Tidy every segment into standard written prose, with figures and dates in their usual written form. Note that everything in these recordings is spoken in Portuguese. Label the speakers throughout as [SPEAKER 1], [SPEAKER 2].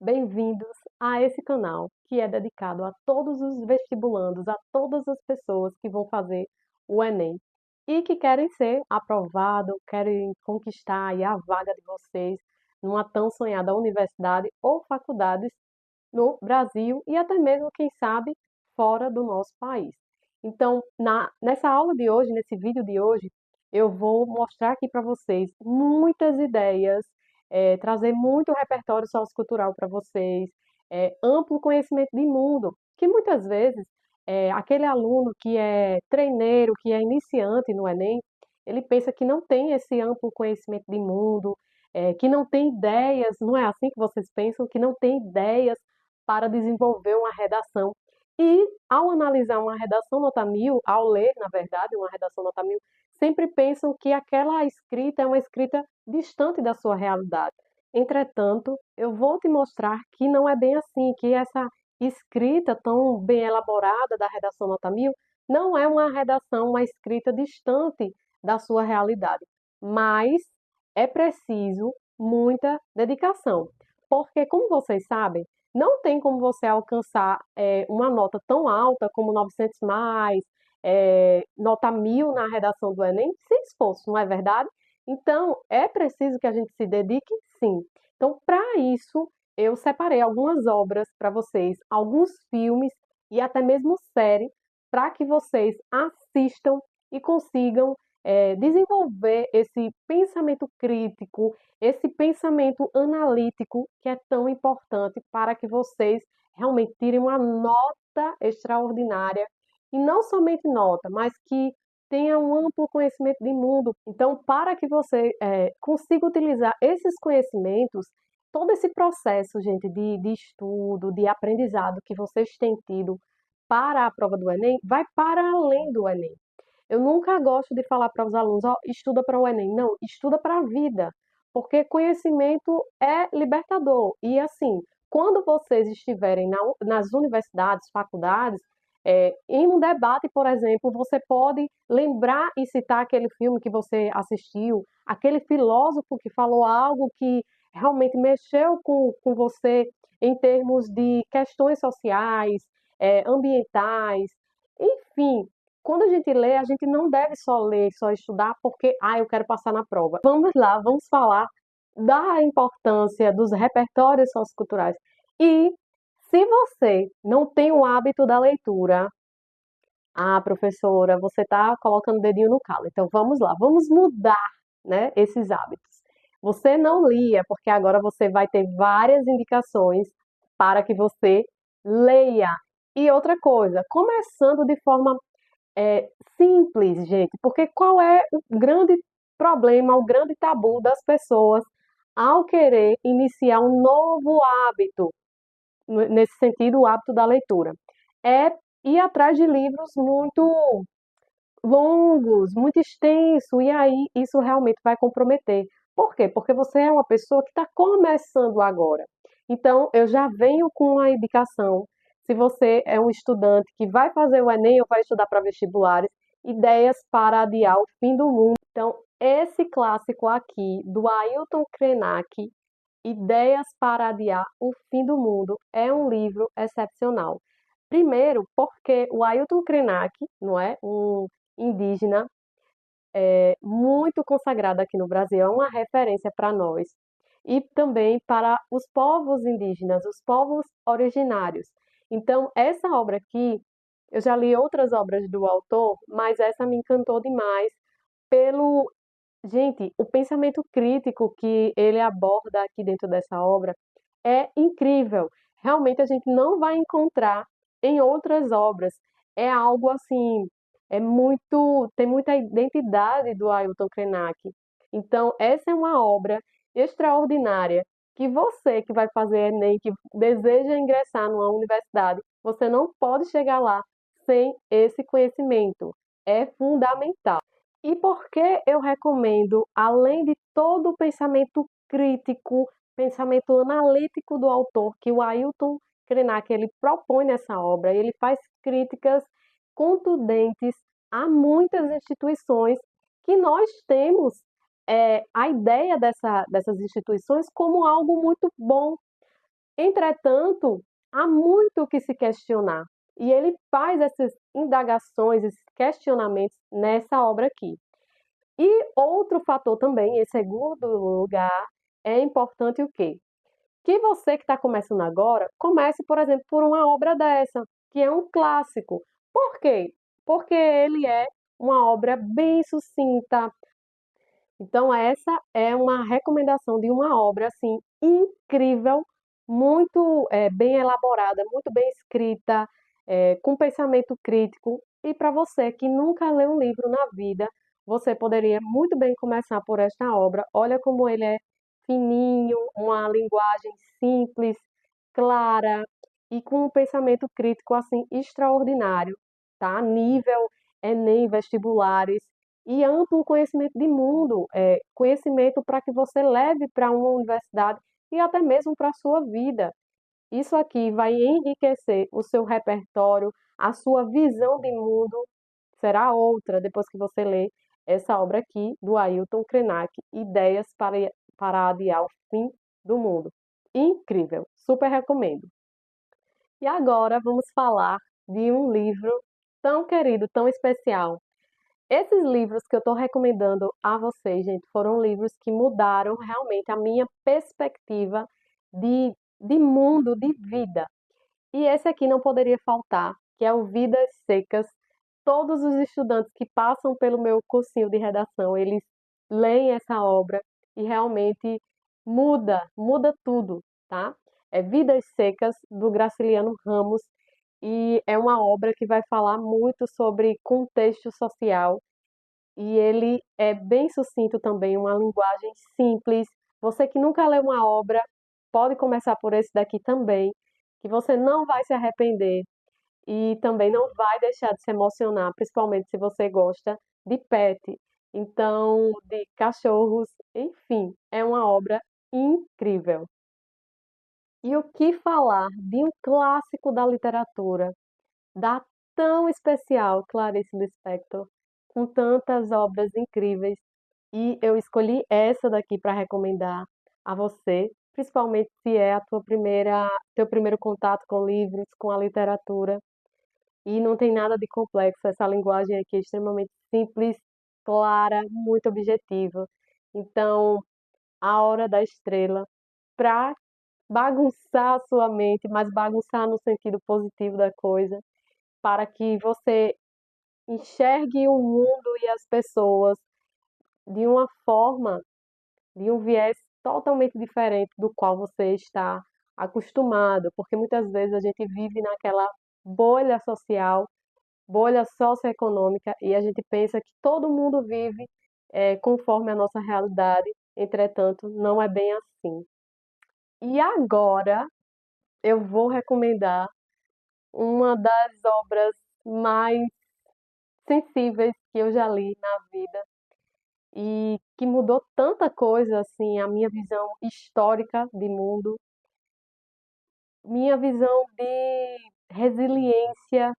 [SPEAKER 1] Bem-vindos a esse canal que é dedicado a todos os vestibulandos, a todas as pessoas que vão fazer o Enem e que querem ser aprovados, querem conquistar aí a vaga de vocês numa tão sonhada universidade ou faculdades no Brasil e até mesmo, quem sabe, fora do nosso país. Então, nessa aula de hoje, nesse vídeo de hoje, eu vou mostrar aqui para vocês muitas ideias, trazer muito repertório sociocultural para vocês, amplo conhecimento de mundo, que muitas vezes aquele aluno que é treineiro, que é iniciante no Enem, ele pensa que não tem esse amplo conhecimento de mundo, que não tem ideias, não é assim que vocês pensam, que não tem ideias para desenvolver uma redação. E ao analisar uma redação nota 1000, ao ler, na verdade, uma redação nota 1000, sempre pensam que aquela escrita é uma escrita distante da sua realidade. Entretanto, eu vou te mostrar que não é bem assim, que essa escrita tão bem elaborada da redação nota 1000 não é uma redação, uma escrita distante da sua realidade, mas é preciso muita dedicação, porque, como vocês sabem, não tem como você alcançar uma nota tão alta como 900 mais, nota 1000 na redação do Enem, sem esforço, não é verdade? Então, é preciso que a gente se dedique, sim. Então, para isso, eu separei algumas obras para vocês, alguns filmes e até mesmo série, para que vocês assistam e consigam desenvolver esse pensamento crítico, esse pensamento analítico que é tão importante para que vocês realmente tirem uma nota extraordinária e não somente nota, mas que tenha um amplo conhecimento de mundo. Então, para que você consiga utilizar esses conhecimentos, todo esse processo, gente, de estudo, de aprendizado que vocês têm tido para a prova do Enem, vai para além do Enem. Eu nunca gosto de falar para os alunos, ó, estuda para o Enem. Não, estuda para a vida, porque conhecimento é libertador. E assim, quando vocês estiverem nas universidades, faculdades, em um debate, por exemplo, você pode lembrar e citar aquele filme que você assistiu, aquele filósofo que falou algo que realmente mexeu com você em termos de questões sociais, ambientais, enfim, quando a gente lê, a gente não deve só ler, só estudar porque, eu quero passar na prova. Vamos lá, vamos falar da importância dos repertórios socioculturais. E se você não tem o hábito da leitura, professora, você está colocando o dedinho no calo. Então vamos lá, vamos mudar, né, esses hábitos. Você não lia, porque agora você vai ter várias indicações para que você leia. E outra coisa, começando de forma simples, gente, porque qual é o grande problema, o grande tabu das pessoas ao querer iniciar um novo hábito, nesse sentido, o hábito da leitura? É ir atrás de livros muito longos, muito extenso, e aí isso realmente vai comprometer. Por quê? Porque você é uma pessoa que está começando agora. Então, eu já venho com a indicação, se você é um estudante que vai fazer o Enem ou vai estudar para vestibulares, ideias para adiar o fim do mundo. Então, esse clássico aqui, do Ailton Krenak, Ideias para Adiar o Fim do Mundo, é um livro excepcional. Primeiro, porque o Ailton Krenak, não é, um indígena muito consagrado aqui no Brasil, é uma referência para nós e também para os povos indígenas, os povos originários. Então, essa obra aqui, eu já li outras obras do autor, mas essa me encantou demais pelo, gente, o pensamento crítico que ele aborda aqui dentro dessa obra é incrível. Realmente a gente não vai encontrar em outras obras. É algo assim, tem muita identidade do Ailton Krenak. Então, essa é uma obra extraordinária que você que vai fazer Enem, que deseja ingressar numa universidade, você não pode chegar lá sem esse conhecimento. É fundamental. E por que eu recomendo, além de todo o pensamento crítico, pensamento analítico do autor, que o Ailton Krenak ele propõe nessa obra, ele faz críticas contundentes a muitas instituições que nós temos a ideia dessas instituições como algo muito bom. Entretanto, há muito o que se questionar. E ele faz essas indagações, esses questionamentos nessa obra aqui. E outro fator também, em segundo lugar, é importante o quê? Que você que está começando agora, comece, por exemplo, por uma obra dessa, que é um clássico. Por quê? Porque ele é uma obra bem sucinta. Então, essa é uma recomendação de uma obra assim incrível, muito bem elaborada, muito bem escrita, com pensamento crítico. E para você que nunca leu um livro na vida, você poderia muito bem começar por esta obra. Olha como ele é fininho, uma linguagem simples, clara e com um pensamento crítico assim extraordinário, tá? Nível Enem, vestibulares e amplo conhecimento de mundo, conhecimento para que você leve para uma universidade e até mesmo para a sua vida. Isso aqui vai enriquecer o seu repertório, a sua visão de mundo será outra depois que você ler essa obra aqui do Ailton Krenak, Ideias para Adiar o Fim do Mundo. Incrível, super recomendo. E agora vamos falar de um livro tão querido, tão especial. Esses livros que eu estou recomendando a vocês, gente, foram livros que mudaram realmente a minha perspectiva de mundo, de vida. E esse aqui não poderia faltar, que é o Vidas Secas. Todos os estudantes que passam pelo meu cursinho de redação, eles leem essa obra e realmente muda tudo, tá? É Vidas Secas, do Graciliano Ramos, e é uma obra que vai falar muito sobre contexto social e ele é bem sucinto também, uma linguagem simples. Você que nunca leu uma obra, pode começar por esse daqui também, que você não vai se arrepender e também não vai deixar de se emocionar, principalmente se você gosta de pet, então de cachorros, enfim, é uma obra incrível. E o que falar de um clássico da literatura, da tão especial Clarice Lispector, com tantas obras incríveis, e eu escolhi essa daqui para recomendar a você, principalmente se é a teu primeiro contato com livros, com a literatura, e não tem nada de complexo. Essa linguagem aqui é extremamente simples, clara, muito objetiva. Então, A Hora da Estrela, para bagunçar a sua mente, mas bagunçar no sentido positivo da coisa, para que você enxergue o mundo e as pessoas de uma forma, de um viés totalmente diferente do qual você está acostumado, porque muitas vezes a gente vive naquela bolha social, bolha socioeconômica, e a gente pensa que todo mundo vive conforme a nossa realidade, entretanto, não é bem assim. E agora eu vou recomendar uma das obras mais sensíveis que eu já li na vida e que mudou tanta coisa, assim, a minha visão histórica de mundo, minha visão de resiliência,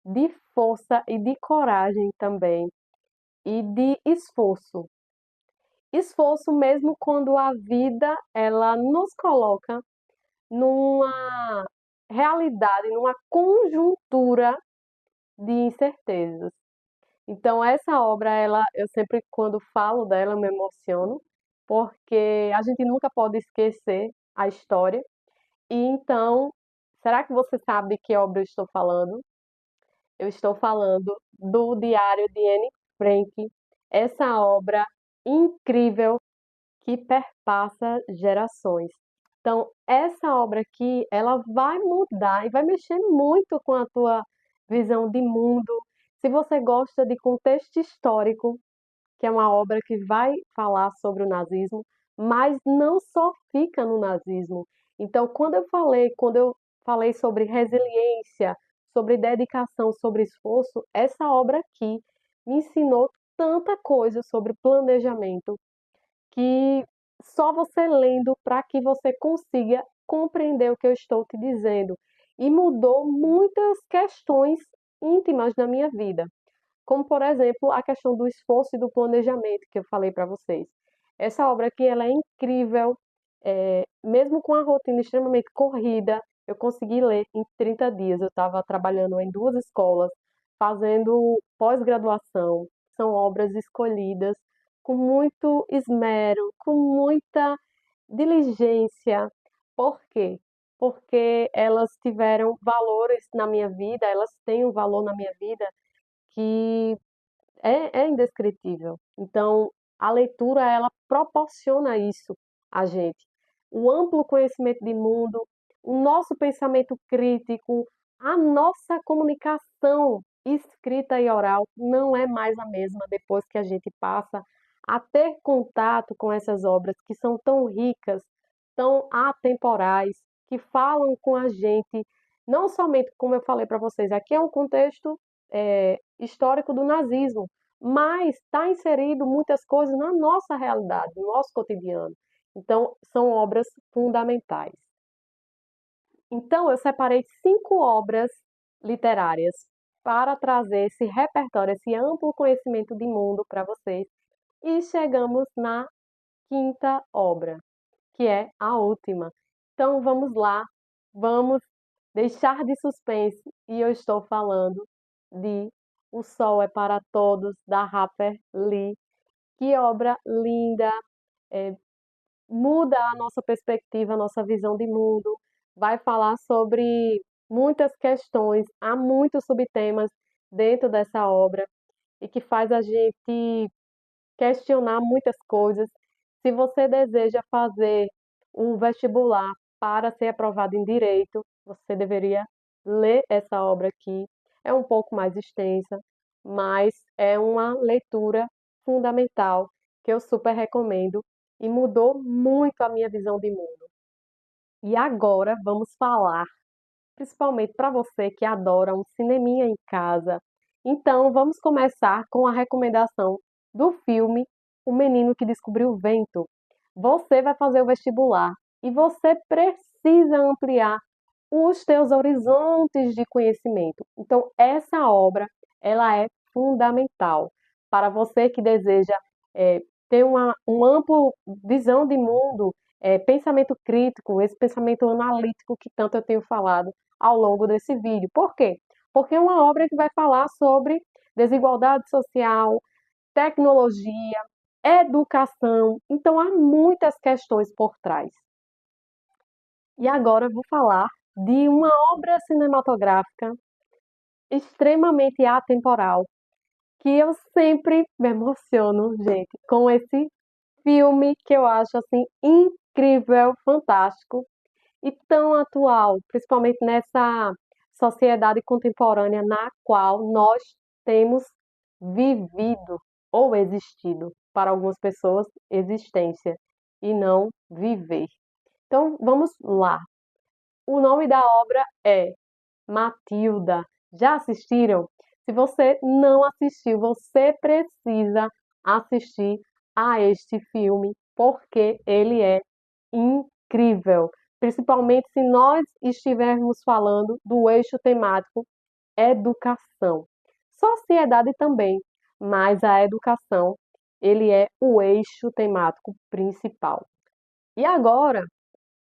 [SPEAKER 1] de força e de coragem também, e de esforço. Esforço mesmo quando a vida ela nos coloca numa realidade, numa conjuntura de incertezas. Então, essa obra, ela, eu sempre, quando falo dela, eu me emociono, porque a gente nunca pode esquecer a história. E então, será que você sabe de que obra eu estou falando? Eu estou falando do Diário de Anne Frank, essa obra incrível que perpassa gerações. Então, essa obra aqui, ela vai mudar e vai mexer muito com a tua visão de mundo. Se você gosta de contexto histórico, que é uma obra que vai falar sobre o nazismo, mas não só fica no nazismo. Então, quando eu falei sobre resiliência, sobre dedicação, sobre esforço, essa obra aqui me ensinou tanta coisa sobre planejamento que só você lendo para que você consiga compreender o que eu estou te dizendo. E mudou muitas questões íntimas da minha vida, como por exemplo a questão do esforço e do planejamento que eu falei para vocês. Essa obra aqui ela é incrível, Mesmo com a rotina extremamente corrida, eu consegui ler em 30 dias. Eu estava trabalhando em duas escolas, fazendo pós-graduação. São obras escolhidas com muito esmero, com muita diligência. Por quê? Porque elas tiveram valores na minha vida, elas têm um valor na minha vida que é indescritível. Então, a leitura, ela proporciona isso a gente. O amplo conhecimento de mundo, o nosso pensamento crítico, a nossa comunicação escrita e oral não é mais a mesma depois que a gente passa a ter contato com essas obras que são tão ricas, tão atemporais, que falam com a gente, não somente, como eu falei para vocês, aqui é um contexto histórico do nazismo, mas está inserido muitas coisas na nossa realidade, no nosso cotidiano. Então, são obras fundamentais. Então, eu separei 5 obras literárias para trazer esse repertório, esse amplo conhecimento de mundo para vocês. E chegamos na quinta obra, que é a última. Então, vamos lá, vamos deixar de suspense. E eu estou falando de O Sol é para Todos, da Harper Lee. Que obra linda, é, muda a nossa perspectiva, a nossa visão de mundo, vai falar sobre muitas questões, há muitos subtemas dentro dessa obra e que faz a gente questionar muitas coisas. Se você deseja fazer um vestibular para ser aprovado em direito, você deveria ler essa obra aqui. É um pouco mais extensa, mas é uma leitura fundamental que eu super recomendo e mudou muito a minha visão de mundo. E agora vamos falar principalmente para você que adora um cineminha em casa. Então, vamos começar com a recomendação do filme O Menino que Descobriu o Vento. Você vai fazer o vestibular e você precisa ampliar os teus horizontes de conhecimento. Então, essa obra, ela é fundamental para você que deseja ter uma ampla visão de mundo, pensamento crítico, esse pensamento analítico que tanto eu tenho falado ao longo desse vídeo. Por quê? Porque é uma obra que vai falar sobre desigualdade social, tecnologia, educação. Então, há muitas questões por trás. E agora eu vou falar de uma obra cinematográfica extremamente atemporal, que eu sempre me emociono, gente, com esse filme que eu acho assim incrível, fantástico e tão atual, principalmente nessa sociedade contemporânea na qual nós temos vivido ou existido. Para algumas pessoas, existência e não viver. Então, vamos lá. O nome da obra é Matilda. Já assistiram? Se você não assistiu, você precisa assistir a este filme, porque ele é incrível. Principalmente se nós estivermos falando do eixo temático educação. Sociedade também, mas a educação, ele é o eixo temático principal. E agora,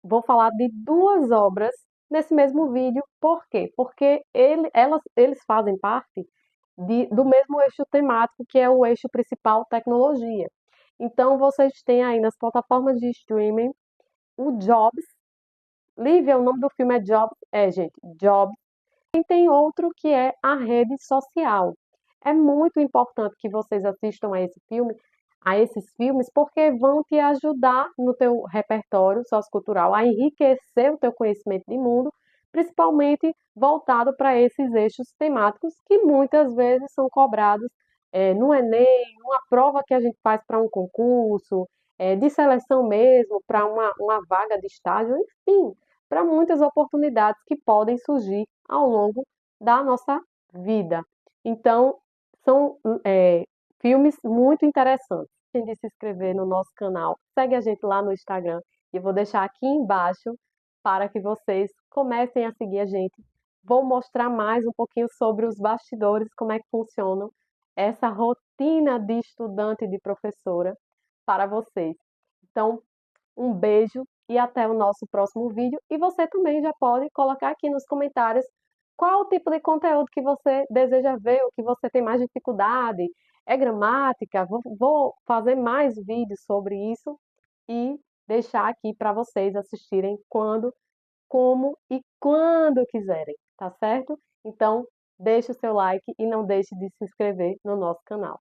[SPEAKER 1] vou falar de 2 obras nesse mesmo vídeo. Por quê? Porque eles fazem parte do mesmo eixo temático, que é o eixo principal tecnologia. Então, vocês têm aí nas plataformas de streaming o Jobs. Lívia, o nome do filme é Jobs. É, gente, Jobs. E tem outro que é a rede social. É muito importante que vocês assistam a esses filmes, porque vão te ajudar no teu repertório sociocultural a enriquecer o teu conhecimento de mundo, principalmente voltado para esses eixos temáticos que muitas vezes são cobrados no Enem, uma prova que a gente faz para um concurso, de seleção mesmo, para uma vaga de estágio, enfim, para muitas oportunidades que podem surgir ao longo da nossa vida. Então, são filmes muito interessantes. De se inscrever no nosso canal, segue a gente lá no Instagram e eu vou deixar aqui embaixo para que vocês comecem a seguir a gente. Vou mostrar mais um pouquinho sobre os bastidores, como é que funciona essa rotina de estudante e de professora para vocês. Então, um beijo e até o nosso próximo vídeo. E você também já pode colocar aqui nos comentários qual o tipo de conteúdo que você deseja ver, o que você tem mais dificuldade. É gramática? Vou fazer mais vídeos sobre isso e deixar aqui para vocês assistirem quando, como e quando quiserem, tá certo? Então, deixe o seu like e não deixe de se inscrever no nosso canal.